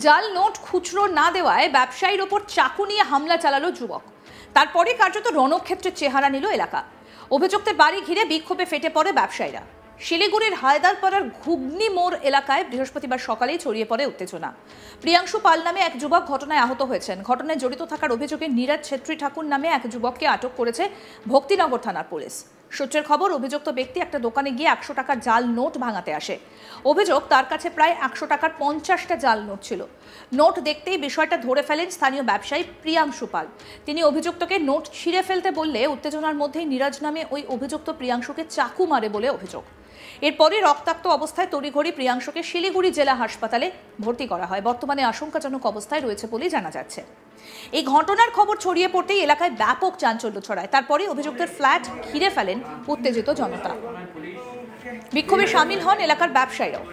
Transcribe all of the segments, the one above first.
জাল নোট খুচরো না দেওয়ায় ব্যবসায়ীর ওপর চাকু নিয়ে হামলা চালালো যুবক। তারপরে কার্যত রণক্ষেত্রের চেহারা নিল এলাকা। অভিযুক্তের বাড়ি ঘিরে বিক্ষোভে ফেটে পড়ে ব্যবসায়ীরা। শিলিগুড়ির হায়দারপাড়ার ঘুগনি মোড় এলাকায় বৃহস্পতিবার সকালেই ছড়িয়ে পড়ে উত্তেজনা। প্রিয়াংশু পাল নামে এক যুবক ঘটনায় আহত হয়েছেন। ঘটনায় জড়িত থাকার অভিযোগে নীরাজ ছেত্রী ঠাকুর নামে এক যুবককে আটক করেছে ভক্তিনগর থানার পুলিশ। সূত্রের খবর, অভিযুক্ত ব্যক্তি একটা দোকানে গিয়ে 100 টাকার জাল নোট ভাঙাতে আসে। অভিযোগ, তার কাছে প্রায় 100 টাকার 50টা জাল নোট ছিল। নোট দেখতেই বিষয়টা ধরে ফেলেন স্থানীয় ব্যবসায়ী প্রিয়াংশু পাল। তিনি অভিযুক্তকে নোট ছিঁড়ে ফেলতে বললে উত্তেজনার মধ্যেই নীরাজ নামে ওই অভিযুক্ত প্রিয়াংশুকে চাকু মারে বলে অভিযোগ। এরপরই রক্তাক্ত অবস্থায় তড়িঘড়ি প্রিয়াংশুকে শিলিগুড়ি জেলা হাসপাতালে ভর্তি করা হয়। বর্তমানে আশঙ্কাজনক অবস্থায় রয়েছে বলে জানা যাচ্ছে। এই ঘটনার খবর ছড়িয়ে পড়তেই এলাকায় ব্যাপক চাঞ্চল্য ছড়ায়। তারপরে অভিযুক্তের ফ্ল্যাট ঘিরে ফেলেন উত্তেজিত জনতা। বিক্ষোভে সামিল হন এলাকার ব্যবসায়ীরাও।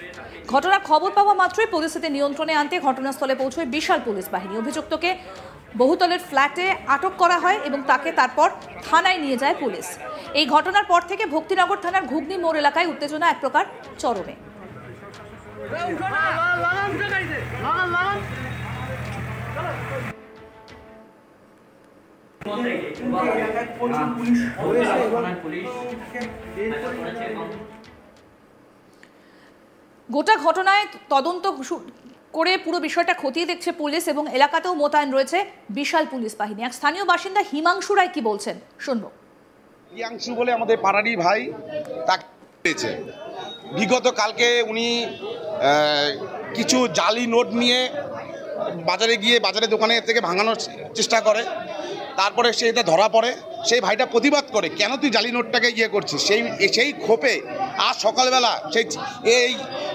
ঘটনার খবর পাওয়া মাত্রই পরিস্থিতি নিয়ন্ত্রণে আনতে ঘটনাস্থলে পৌঁছয় বিশাল পুলিশ বাহিনী। অভিযুক্তকে বহুতলের ফ্ল্যাটে আটক করা হয় এবং তাকে তারপর থানায় নিয়ে যায় পুলিশ। এই ঘটনার পর থেকে ভক্তিনগর থানার ঘুগনি মোড় এলাকায় উত্তেজনা এক প্রকার চরমে। গোটা ঘটনায় তদন্ত করে পুরো বিষয়টা খতিয়ে দেখছে পুলিশ এবং এলাকাতেও মোতায়েন রয়েছে বিশাল পুলিশ বাহিনী। এক স্থানীয় বাসিন্দা হিমাংশু রায় কি বলছেন শুনবো। প্রিয়াংশু বলে আমাদের পাড়ারই ভাই, তাকে পেয়েছে। বিগত কালকে উনি কিছু জালি নোট নিয়ে বাজারে গিয়ে দোকানের থেকে ভাঙানোর চেষ্টা করে। তারপরে সে এটা ধরা পড়ে। সেই ভাইটা প্রতিবাদ করে, কেন তুই জালি নোটটাকে করছিস। সেই ক্ষোভে আজ সকালবেলা এই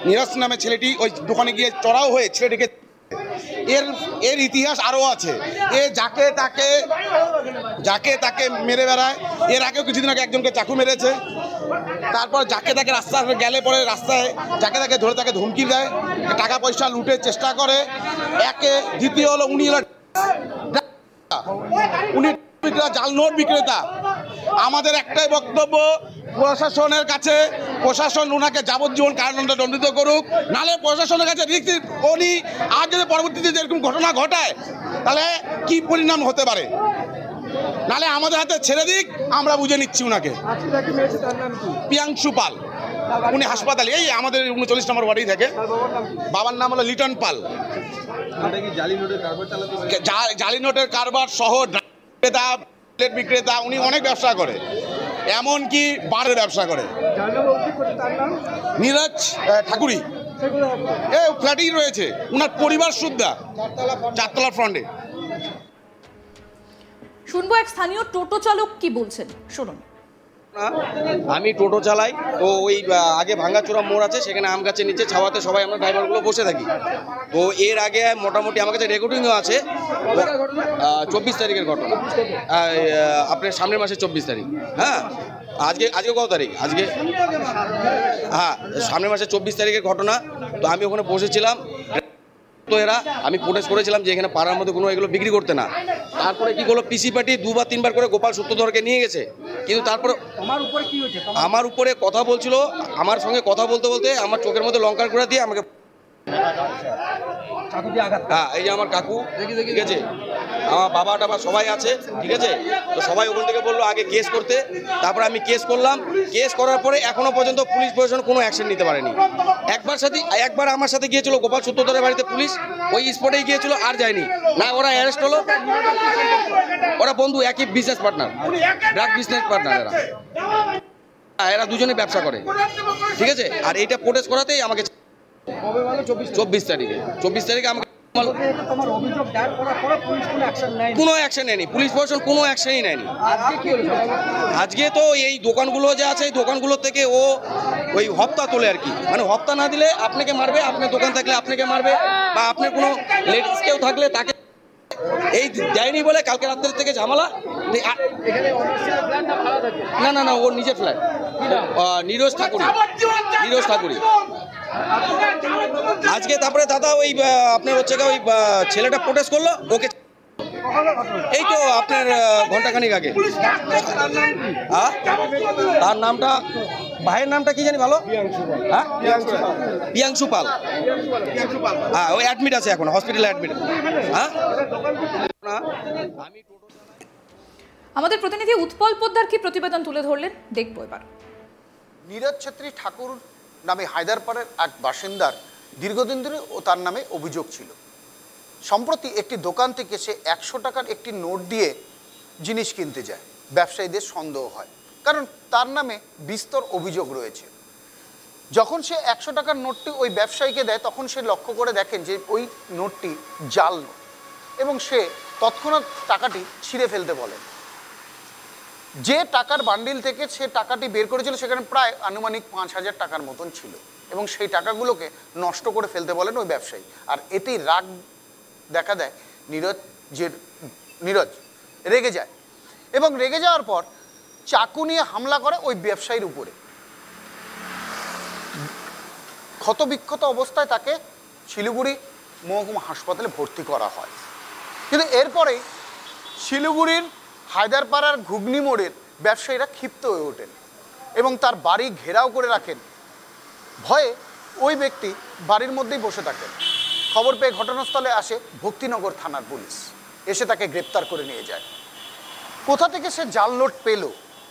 নীরাজ নামে ছেলেটি ওই দোকানে গিয়ে চড়াও হয়ে ছেলেটিকে এর ইতিহাস আরও আছে। এ যাকে তাকে মেরে বেড়ায়। এর আগেও কিছুদিন আগে একজনকে চাকু মেরেছে। তারপর যাকে তাকে রাস্তায় গেলে পরে রাস্তায় যাকে তাকে ধরে তাকে ধমকি দেয়, টাকা পয়সা লুটের চেষ্টা করে। দ্বিতীয় হলো উনি জাল নোট বিক্রেতা। আমাদের একটাই বক্তব্য, প্রশাসনের কাছে প্রশাসন ওনাকে যাবজ্জীবন কারাদণ্ডে দণ্ডিত করুক, নাহলে প্রশাসনের কাছে উনি আর যদি পরবর্তীতে যেরকম ঘটনা ঘটায় তাহলে কি পরিণাম হতে পারে, নাহলে আমাদের হাতে ছেড়ে দিক, আমরা বুঝে নিচ্ছি ওনাকে। প্রিয়াংশু পাল, উনি হাসপাতালে এই আমাদের 39 নম্বর ওয়ার্ডেই থাকে। বাবার নাম হলো লিটন পাল। জালি নোটের কারবার সহ বিক্রেতা, উনি অনেক ব্যবসা করে, এমনকি বারের ব্যবসা করে। নীরাজ ঠাকুরি ফ্ল্যাটেই রয়েছে, উনার পরিবার সুদ্ধা 4তলা ফ্রন্টে। শুনবো এক স্থানীয় টোটো চালক কি বলছেন, শুনুন। আমি টোটো চালাই, তো ওই আগে ভাঙ্গাচোরা মোড় আছে, সেখানে আম গাছের নিচে ছাওয়াতে সবাই আমরা ড্রাইভারগুলো বসে থাকি। তো এর আগে মোটামুটি আমার কাছে রেকর্ডিংও আছে। 24 তারিখের ঘটনা, আপনার সামনের মাসের 24 তারিখ। হ্যাঁ, আজকে কত তারিখ? আজকে হ্যাঁ, সামনের মাসের 24 তারিখের ঘটনা। তো আমি ওখানে বসেছিলাম। তো আমি প্রোটেস্ট করেছিলাম যে এখানে পাড়ার মধ্যে কোনো এগুলো বিক্রি করতে না। তারপরে কি করলো, পিসি পার্টি 2বার 3বার করে গোপাল সূত্রধরকে নিয়ে গেছে। কিন্তু তারপরে আমার উপরে কথা বলছিল, আমার সঙ্গে কথা বলতে বলতে আমার চোখের মধ্যে লঙ্কার গুঁড়া দিয়ে আমাকে, হ্যাঁ এই যে আমার কাকু, ঠিক আছে, আমার বাবা টাবা সবাই আছে, ঠিক আছে। তো সবাই ওখান থেকে বললো আগে কেস করতে। তারপরে আমি কেস করলাম। কেস করার পরে এখনো পর্যন্ত পুলিশ প্রশাসন কোনো অ্যাকশন নিতে পারেনি। একবার আমার সাথে গিয়েছিল গোপাল সূত্রধরের বাড়িতে পুলিশ, ওই স্পটেই গিয়েছিল, আর যায়নি না। ওরা অ্যারেস্ট হলো, ওরা বন্ধু, একই business partner, drug business partner. এরা দুজনে ব্যবসা করে, ঠিক আছে। আর এইটা প্রোটেস্ট করাতেই আমাকে 24 তারিখে আমাকে কোনো অ্যাকশন নেয়নি, পুলিশ প্রশাসন কোনো অ্যাকশনই নেয়নি। আজকে তো এই দোকানগুলো যে আছে, এই দোকানগুলো থেকে ওই হপ্তা তোলে আর কি, মানে হপ্তা না দিলে আপনাকে মারবে, আপনার দোকান থাকলে আপনাকে মারবে, বা আপনার কোনো লেডিস কেউ থাকলে তাকে। এই দেয়নি বলে কালকে রাত্রের থেকে ঝামেলা। না, ওর নিজের ফ্ল্যাট, নীরজ ঠাকুরি। আজকে তারপরে দাদা ওই আপনার হচ্ছে ওই ছেলেটা প্রোটেস্ট করলো, ওকে এই তো আপনার ঘন্টাখানিক আগে। তার নামটা, ভাইয়ের নামটা কি জানি ভালো, হ্যাঁ প্রিয়াংশু পাল। হ্যাঁ ওই অ্যাডমিট আছে এখন, হসপিটালে অ্যাডমিট। হ্যাঁ আমাদের প্রতিনিধি উৎপল পোদ্দার কি প্রতিবেদন তুলে ধরলেন দেখবো এবার। নীরজ ছেত্রী ঠাকুর নামে হায়দারপাড়ার এক বাসিন্দার দীর্ঘদিন ধরে ও তার নামে অভিযোগ ছিল। সম্প্রতি একটি দোকান থেকে সে 100 টাকার একটি নোট দিয়ে জিনিস কিনতে যায়। ব্যবসায়ীদের সন্দেহ হয়, কারণ তার নামে বিস্তর অভিযোগ রয়েছে। যখন সে 100 টাকার নোটটি ওই ব্যবসায়ীকে দেয়, তখন সে লক্ষ্য করে দেখেন যে ওই নোটটি জাল নোট, এবং সে তৎক্ষণাৎ টাকাটি ছিঁড়ে ফেলতে বলেন। যে টাকার বান্ডিল থেকে সে টাকাটি বের করেছিল, সেখানে প্রায় আনুমানিক 5,000 টাকার মতন ছিল, এবং সেই টাকাগুলোকে নষ্ট করে ফেলতে বলেন ওই ব্যবসায়ী। আর এতেই রাগ দেখা দেয় নীরজ রেগে যায়, এবং রেগে যাওয়ার পর চাকু নিয়ে হামলা করে ওই ব্যবসায়ীর উপরে। ক্ষতবিক্ষত অবস্থায় তাকে শিলিগুড়ি মহকুমা হাসপাতালে ভর্তি করা হয়। কিন্তু এরপরেই শিলিগুড়ির হায়দারপাড়ার ঘুগনি মোড়ের ব্যবসায়ীরা ক্ষিপ্ত হয়ে ওঠেন এবং তার বাড়ি ঘেরাও করে রাখেন। ভয়ে ওই ব্যক্তি বাড়ির মধ্যেই বসে থাকেন। খবর পেয়ে ঘটনাস্থলে আসে ভক্তিনগর থানার পুলিশ, এসে তাকে গ্রেপ্তার করে নিয়ে যায়। কোথা থেকে সে জাল নোট পেল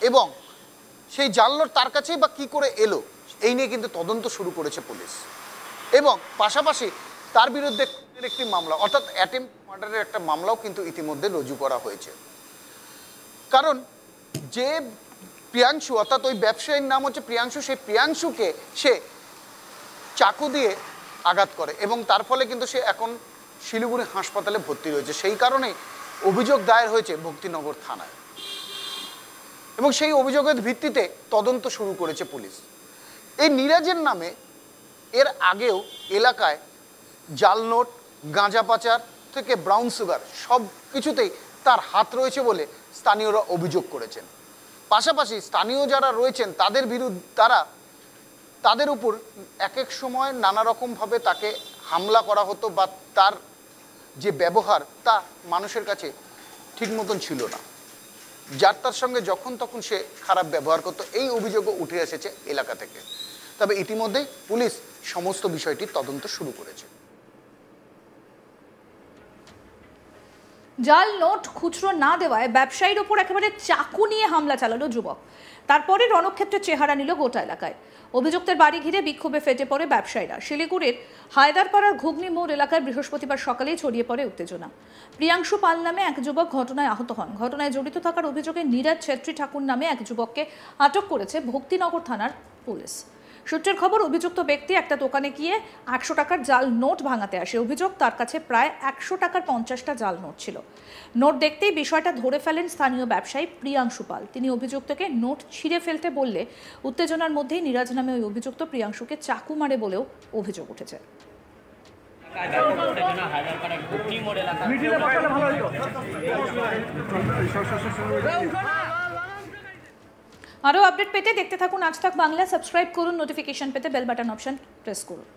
এবং সেই জাল নোট তার কাছেই বা কী করে এলো, এই নিয়ে কিন্তু তদন্ত শুরু করেছে পুলিশ। এবং পাশাপাশি তার বিরুদ্ধে একটি মামলা, অর্থাৎ অ্যাটেম্প মার্ডারের একটা মামলাও কিন্তু ইতিমধ্যে রুজু করা হয়েছে। কারণ যে প্রিয়াংশু, অর্থাৎ ওই ব্যবসায়ীর নাম হচ্ছে প্রিয়াংশু, সেই প্রিয়াংশুকে সে চাকু দিয়ে আঘাত করে, এবং তার ফলে কিন্তু সে এখন শিলিগুড়ি হাসপাতালে ভর্তি রয়েছে। সেই কারণেই অভিযোগ দায়ের হয়েছে ভক্তিনগর থানায়, এবং সেই অভিযোগের ভিত্তিতে তদন্ত শুরু করেছে পুলিশ। এই নীরজের নামে এর আগেও এলাকায় জাল নোট, গাঁজা পাচার থেকে ব্রাউন সুগার সব কিছুতেই তার হাত রয়েছে বলে স্থানীয়রা অভিযোগ করেছেন। পাশাপাশি স্থানীয় যারা রয়েছেন তাদের উপর এক এক সময় নানা রকমভাবে তাকে হামলা করা হতো, বা তার যে ব্যবহার তা মানুষের কাছে ঠিক মতন ছিল না, যার তার সঙ্গে যখন তখন সে খারাপ ব্যবহার করতো। এই অভিযোগও উঠে এসেছে এলাকা থেকে। তবে ইতিমধ্যেই পুলিশ সমস্ত বিষয়টির তদন্ত শুরু করেছে। জাল নোট খুচরো না দেওয়ায় ব্যবসায়ীর ওপর একেবারে চাকু নিয়ে হামলা চালালো যুবক। তারপরে রণক্ষেত্রের চেহারা নিল গোটা এলাকায়। অভিযুক্তের বাড়ি ঘিরে বিক্ষোভে ফেটে পড়ে ব্যবসায়ীরা। শিলিগুড়ির হায়দারপাড়ার ঘুগনি মোড় এলাকায় বৃহস্পতিবার সকালেই ছড়িয়ে পড়ে উত্তেজনা। প্রিয়াংশু পাল নামে এক যুবক ঘটনায় আহত হন। ঘটনায় জড়িত থাকার অভিযোগে নীরজ ছেত্রী ঠাকুর নামে এক যুবককে আটক করেছে ভক্তিনগর থানার পুলিশ। সূত্রের খবর, অভিযুক্ত ব্যক্তি একটা দোকানে গিয়ে 100 টাকার জাল নোট ভাঙাতে আসে। অভিযোগ, তার কাছে প্রায় 100 টাকার 50টা জাল নোট ছিল। নোট দেখতেই বিষয়টা ধরে ফেলেন স্থানীয় ব্যবসায়ী প্রিয়াংশু পাল। তিনি অভিযুক্তকে নোট ছিঁড়ে ফেলতে বললে উত্তেজনার মধ্যেই নীরজ নামে ওই অভিযুক্ত প্রিয়াংশুকে চাকু মারে বলেও অভিযোগ উঠেছে। আরও আপডেট পেতে দেখতে থাকুন আজ তাক বাংলা। সাবস্ক্রাইব করুন, নোটিফিকেশন পেতে বেল বাটন অপশন প্রেস করুন।